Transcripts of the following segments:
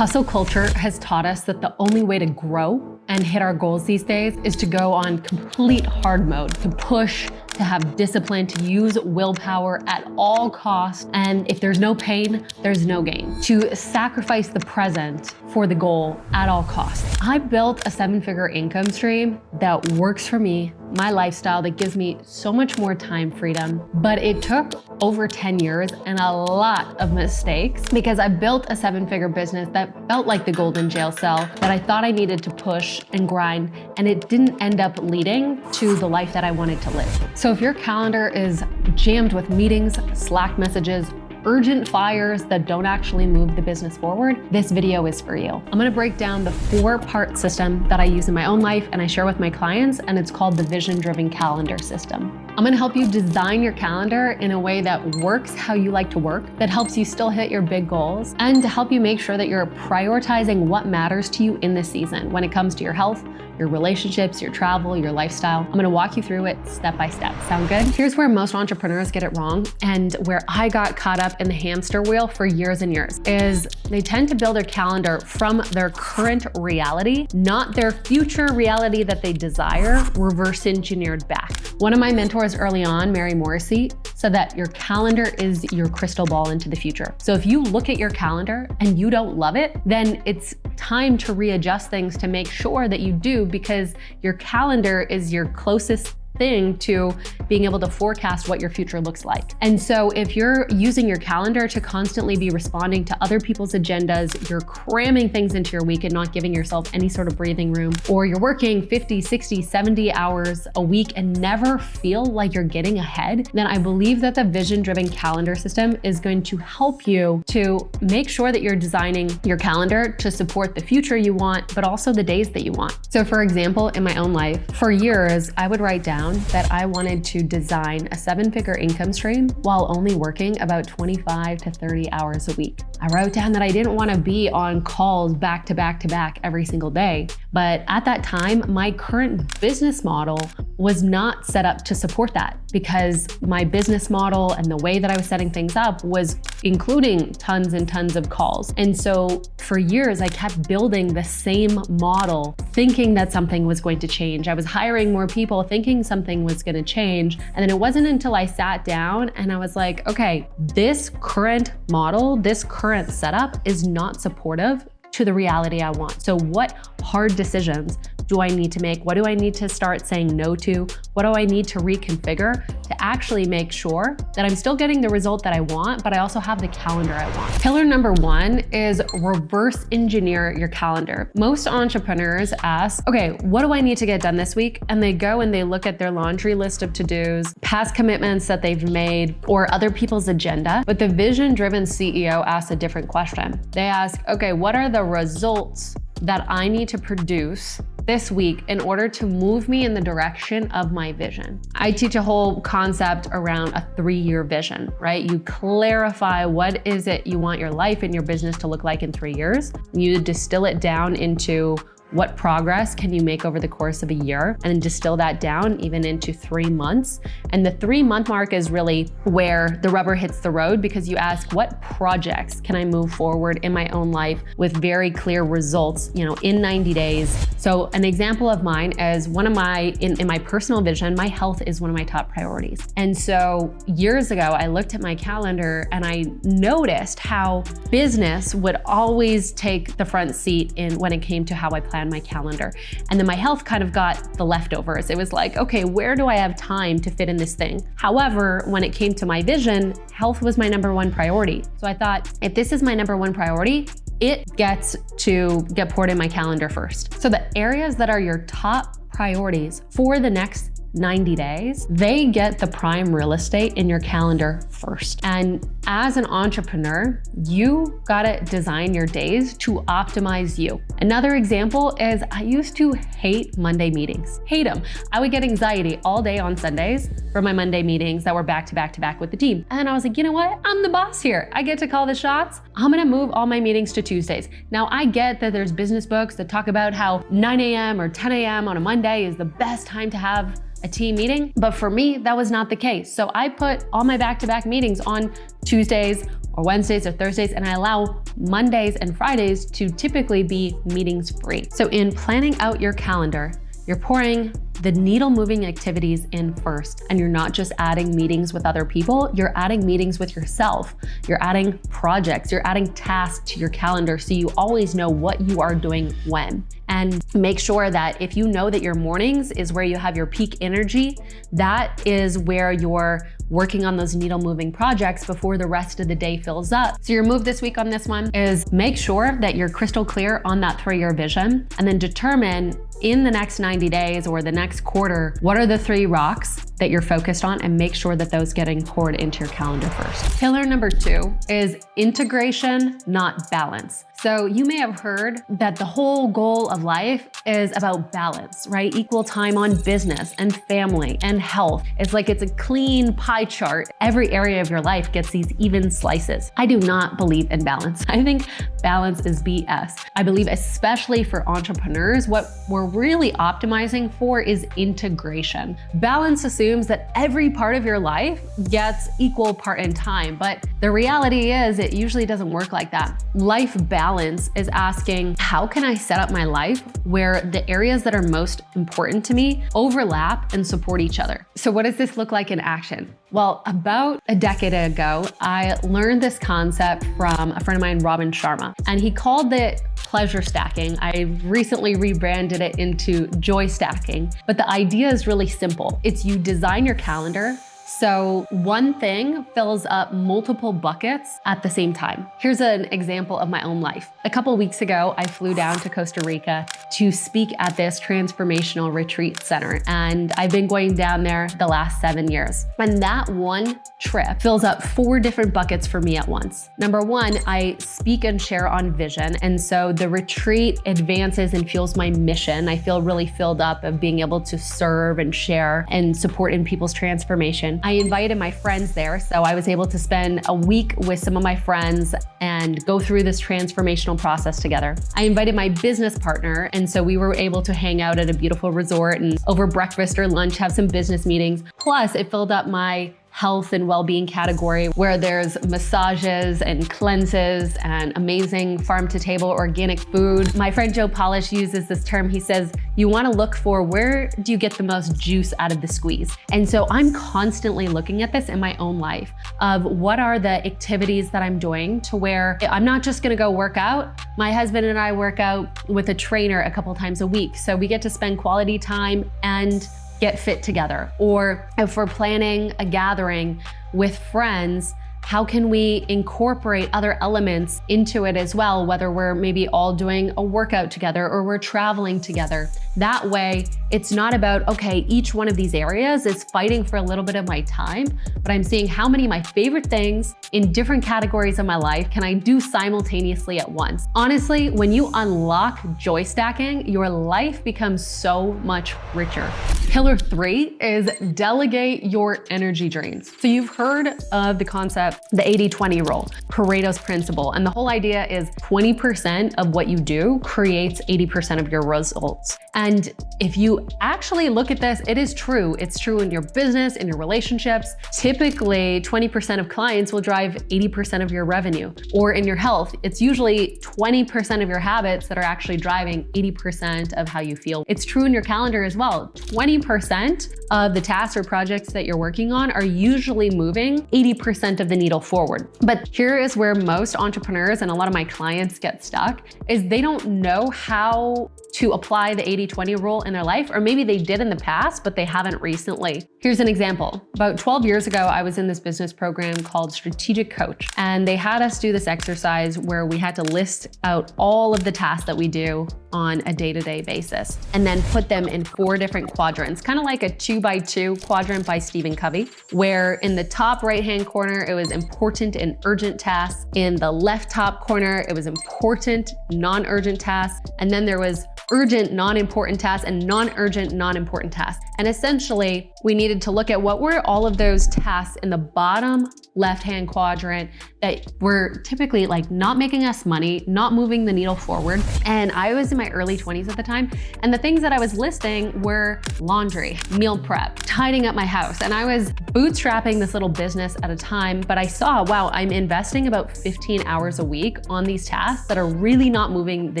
Hustle culture has taught us that the only way to grow and hit our goals these days is to go on complete hard mode, to push, to have discipline, to use willpower at all costs. And if there's no pain, there's no gain. To sacrifice the present for the goal at all costs. I built a 7-figure income stream that works for me, my lifestyle, that gives me so much more time freedom. But it took over 10 years and a lot of mistakes because I built a 7-figure business that felt like the golden jail cell that I thought I needed to push and grind, and it didn't end up leading to the life that I wanted to live. So if your calendar is jammed with meetings, Slack messages, urgent fires that don't actually move the business forward, this video is for you. I'm gonna break down the 4-part system that I use in my own life and I share with my clients, and it's called the vision-driven calendar system. I'm gonna help you design your calendar in a way that works how you like to work, that helps you still hit your big goals, and to help you make sure that you're prioritizing what matters to you in this season when it comes to your health, your relationships, your travel, your lifestyle. I'm gonna walk you through it step by step. Sound good? Here's where most entrepreneurs get it wrong, and where I got caught up in the hamster wheel for years and years, is they tend to build their calendar from their current reality, not their future reality that they desire, reverse engineered back. One of my mentors early on, Mary Morrissey, said that your calendar is your crystal ball into the future. So if you look at your calendar and you don't love it, then it's time to readjust things to make sure that you do, because your calendar is your closest thing to being able to forecast what your future looks like. And so if you're using your calendar to constantly be responding to other people's agendas, you're cramming things into your week and not giving yourself any sort of breathing room, or you're working 50, 60, 70 hours a week and never feel like you're getting ahead, then I believe that the vision-driven calendar system is going to help you to make sure that you're designing your calendar to support the future you want, but also the days that you want. So for example, in my own life, for years, I would write down that I wanted to design a 7-figure income stream while only working about 25 to 30 hours a week. I wrote down that I didn't want to be on calls back to back to back every single day. But at that time, my current business model was not set up to support that, because my business model and the way that I was setting things up was including tons and tons of calls. And so for years, I kept building the same model, thinking that something was going to change. I was hiring more people, thinking something was going to change. And then it wasn't until I sat down and I was like, okay, this current model, this current setup is not supportive to the reality I want. So what hard decisions do I need to make? What do I need to start saying no to? What do I need to reconfigure to actually make sure that I'm still getting the result that I want, but I also have the calendar I want? Pillar number 1 is reverse engineer your calendar. Most entrepreneurs ask, okay, what do I need to get done this week? And they go and they look at their laundry list of to-dos, past commitments that they've made, or other people's agenda. But the vision-driven CEO asks a different question. They ask, okay, what are the results that I need to produce this week in order to move me in the direction of my vision? I teach a whole concept around a 3-year vision, right? You clarify what is it you want your life and your business to look like in 3 years. You distill it down into what progress can you make over the course of a year, and then distill that down even into 3 months. And the 3-month mark is really where the rubber hits the road, because you ask, what projects can I move forward in my own life with very clear results, in 90 days? So an example of mine is one of my, in my personal vision, my health is one of my top priorities. And so years ago, I looked at my calendar and I noticed how business would always take the front seat when it came to how I planned my calendar. And then my health kind of got the leftovers. It was like, okay, where do I have time to fit in this thing? However, when it came to my vision, health was my number 1 priority. So I thought, if this is my number 1 priority, it gets to get poured in my calendar first. So the areas that are your top priorities for the next 90 days, they get the prime real estate in your calendar first. And as an entrepreneur, you gotta design your days to optimize you. Another example is I used to hate Monday meetings, hate them. I would get anxiety all day on Sundays for my Monday meetings that were back to back to back with the team. And I was like, you know what? I'm the boss here. I get to call the shots. I'm gonna move all my meetings to Tuesdays. Now I get that there's business books that talk about how 9 a.m. or 10 a.m. on a Monday is the best time to have a team meeting, but for me, that was not the case. So I put all my back-to-back meetings on Tuesdays or Wednesdays or Thursdays, and I allow Mondays and Fridays to typically be meetings free. So in planning out your calendar, you're pouring the needle moving activities in first, and you're not just adding meetings with other people, you're adding meetings with yourself. You're adding projects, you're adding tasks to your calendar so you always know what you are doing when. And make sure that if you know that your mornings is where you have your peak energy, that is where you're working on those needle moving projects before the rest of the day fills up. So your move this week on this one is make sure that you're crystal clear on that 3-year vision, and then determine in the next 90 days or the next quarter, what are the 3 rocks that you're focused on, and make sure that those getting poured into your calendar first. Pillar number 2 is integration, not balance. So you may have heard that the whole goal of life is about balance, right? Equal time on business and family and health. It's like it's a clean pie chart. Every area of your life gets these even slices. I do not believe in balance. I think balance is BS. I believe especially for entrepreneurs, what we're really optimizing for is integration. Balance assumes that every part of your life gets equal part in time, but the reality is it usually doesn't work like that. Life balance is asking, how can I set up my life where the areas that are most important to me overlap and support each other? So what does this look like in action? Well, about a decade ago, I learned this concept from a friend of mine, Robin Sharma, and he called it pleasure stacking. I recently rebranded it into joy stacking, but the idea is really simple. It's you design your calendar so one thing fills up multiple buckets at the same time. Here's an example of my own life. A couple weeks ago, I flew down to Costa Rica to speak at this transformational retreat center. And I've been going down there the last 7 years. And that one trip fills up 4 different buckets for me at once. Number 1, I speak and share on vision. And so the retreat advances and fuels my mission. I feel really filled up of being able to serve and share and support in people's transformation. I invited my friends there, so I was able to spend a week with some of my friends and go through this transformational process together. I invited my business partner, and so we were able to hang out at a beautiful resort and over breakfast or lunch have some business meetings. Plus, it filled up my health and well-being category where there's massages and cleanses and amazing farm-to-table organic food. My friend Joe Polish uses this term. He says, you want to look for where do you get the most juice out of the squeeze? And so I'm constantly looking at this in my own life of what are the activities that I'm doing to where I'm not just going to go work out. My husband and I work out with a trainer a couple times a week. So we get to spend quality time and get fit together. Or if we're planning a gathering with friends, how can we incorporate other elements into it as well, whether we're maybe all doing a workout together or we're traveling together. That way, it's not about, okay, each one of these areas is fighting for a little bit of my time, but I'm seeing how many of my favorite things in different categories of my life can I do simultaneously at once. Honestly, when you unlock joy stacking, your life becomes so much richer. Pillar 3 is delegate your energy drains. So you've heard of the concept, the 80-20 rule, Pareto's principle. And the whole idea is 20% of what you do creates 80% of your results. And if you actually look at this, it is true. It's true in your business, in your relationships. Typically, 20% of clients will drive 80% of your revenue. Or in your health, it's usually 20% of your habits that are actually driving 80% of how you feel. It's true in your calendar as well. 20% of the tasks or projects that you're working on are usually moving 80% of the needle forward. But here is where most entrepreneurs and a lot of my clients get stuck, is they don't know how to apply the 80-20 rule in their life, or maybe they did in the past, but they haven't recently. Here's an example. About 12 years ago, I was in this business program called Strategic Coach, and they had us do this exercise where we had to list out all of the tasks that we do on a day-to-day basis, and then put them in 4 different quadrants, kind of like a 2x2 quadrant by Stephen Covey, where in the top right-hand corner, it was important and urgent tasks. In the left top corner, it was important, non-urgent tasks. And then there was urgent, non-important tasks and non-urgent, non-important tasks. And essentially we needed to look at what were all of those tasks in the bottom left-hand quadrant that were typically like not making us money, not moving the needle forward. And I was in my early 20s at the time. And the things that I was listing were laundry, meal prep, tidying up my house. And I was bootstrapping this little business at a time, but I saw, wow, I'm investing about 15 hours a week on these tasks that are really not moving the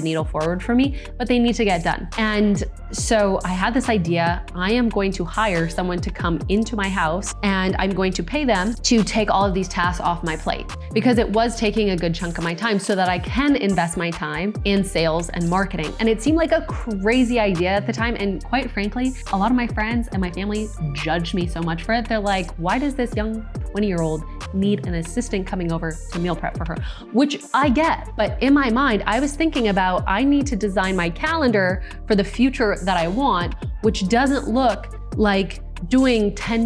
needle forward for me, but they need to get done. And so I had this idea, I am going to hire someone to come into my house and I'm going to pay them to take all of these tasks off my plate, because it was taking a good chunk of my time so that I can invest my time in sales and marketing. And it seemed like a crazy idea at the time. And quite frankly, a lot of my friends and my family judged me so much for it. They're like, why does this young 20-year-old need an assistant coming over to meal prep for her? Which I get, but in my mind, I was thinking about, I need to design my calendar for the future that I want, which doesn't look like doing $10,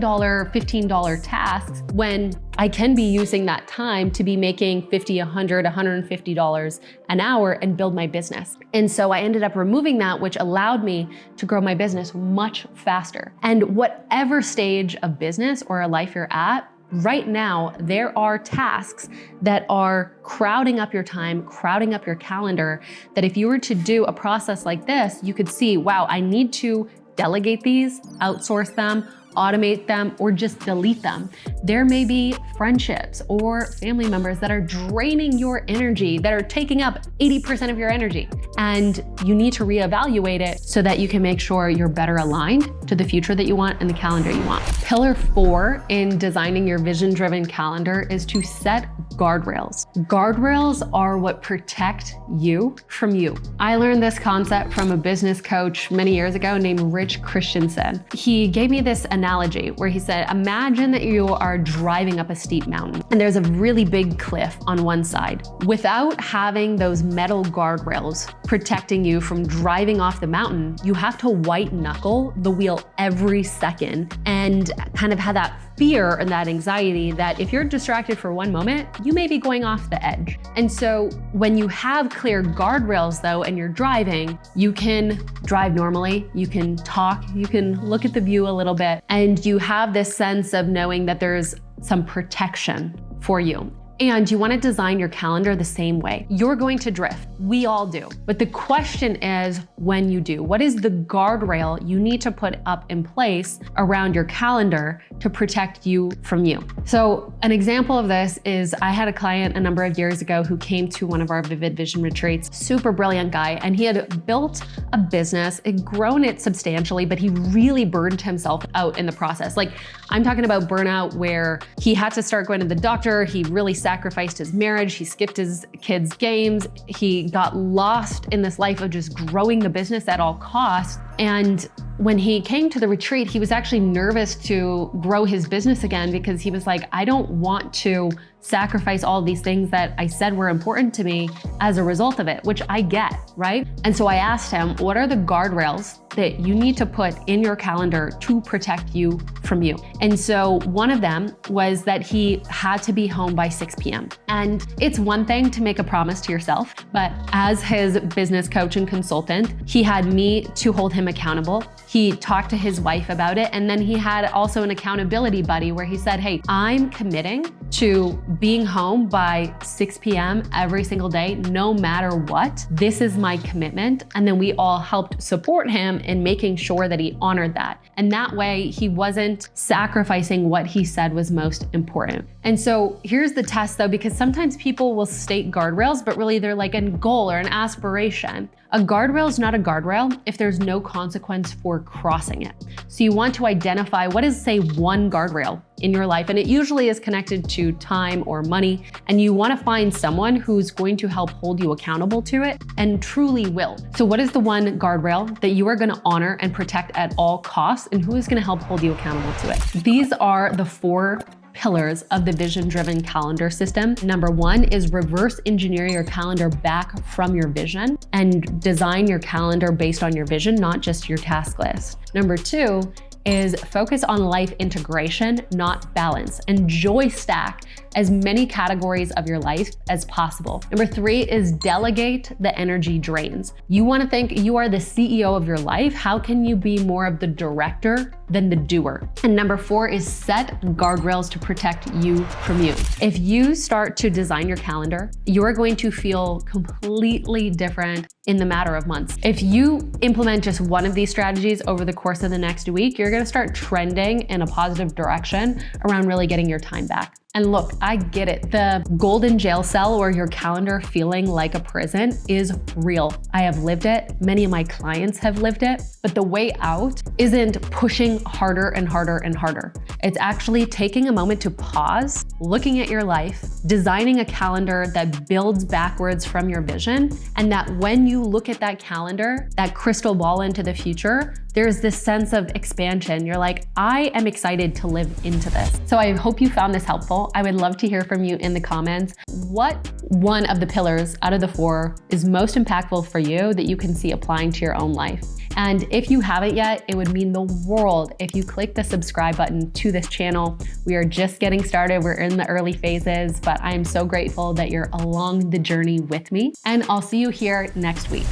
$15 tasks when I can be using that time to be making $50, $100, $150 an hour and build my business. And so I ended up removing that, which allowed me to grow my business much faster. And whatever stage of business or a life you're at, right now, there are tasks that are crowding up your time, crowding up your calendar, that if you were to do a process like this, you could see, wow, I need to delegate these, outsource them, automate them, or just delete them. There may be friendships or family members that are draining your energy, that are taking up 80% of your energy. And you need to reevaluate it so that you can make sure you're better aligned to the future that you want and the calendar you want. Pillar 4 in designing your vision-driven calendar is to set guardrails. Guardrails are what protect you from you. I learned this concept from a business coach many years ago named Rich Christensen. He gave me this analogy where he said, imagine that you are driving up a steep mountain and there's a really big cliff on one side. Without having those metal guardrails protecting you from driving off the mountain, you have to white knuckle the wheel every second and kind of have that fear and that anxiety that if you're distracted for one moment, you may be going off the edge. And so when you have clear guardrails though, and you're driving, you can drive normally, you can talk, you can look at the view a little bit, and you have this sense of knowing that there's some protection for you. And you want to design your calendar the same way. You're going to drift. We all do. But the question is when you do. What is the guardrail you need to put up in place around your calendar to protect you from you? So an example of this is I had a client a number of years ago who came to one of our Vivid Vision retreats, super brilliant guy, and he had built a business, had grown it substantially, but he really burned himself out in the process. Like I'm talking about burnout where he had to start going to the doctor, he really sacrificed his marriage, he skipped his kids' games, he got lost in this life of just growing the business at all costs. And when he came to the retreat, he was actually nervous to grow his business again because he was like, I don't want to sacrifice all these things that I said were important to me as a result of it, which I get, right? And so I asked him, what are the guardrails that you need to put in your calendar to protect you from you? And so one of them was that he had to be home by 6 p.m. And it's one thing to make a promise to yourself, but as his business coach and consultant, he had me to hold him accountable. He talked to his wife about it. And then he had also an accountability buddy where he said, hey, I'm committing to being home by 6 p.m. every single day, no matter what. This is my commitment. And then we all helped support him in making sure that he honored that. And that way he wasn't sacrificing what he said was most important. And so here's the test though, because sometimes people will state guardrails, but really they're like a goal or an aspiration. A guardrail is not a guardrail if there's no consequence for crossing it. So you want to identify what is, say, one guardrail in your life, and it usually is connected to time or money, and you want to find someone who's going to help hold you accountable to it and truly will. So what is the one guardrail that you are going to honor and protect at all costs, and who is going to help hold you accountable to it? These are the 4 pillars of the vision-driven calendar system. Number 1 is reverse engineer your calendar back from your vision and design your calendar based on your vision, not just your task list. Number 2 is focus on life integration, not balance, and joy stack as many categories of your life as possible. Number 3 is delegate the energy drains. You want to think you are the CEO of your life. How can you be more of the director than the doer? And number 4 is set guardrails to protect you from you. If you start to design your calendar, you are going to feel completely different in the matter of months. If you implement just one of these strategies over the course of the next week, you're gonna start trending in a positive direction around really getting your time back. And look, I get it. The golden jail cell or your calendar feeling like a prison is real. I have lived it. Many of my clients have lived it. But the way out isn't pushing harder and harder and harder. It's actually taking a moment to pause, looking at your life, designing a calendar that builds backwards from your vision, and that when you look at that calendar, that crystal ball into the future, there's this sense of expansion. You're like, I am excited to live into this. So I hope you found this helpful. I would love to hear from you in the comments. What one of the pillars out of the 4 is most impactful for you that you can see applying to your own life? And if you haven't yet, it would mean the world if you click the subscribe button to this channel. We are just getting started. We're in the early phases, but I am so grateful that you're along the journey with me. And I'll see you here next week.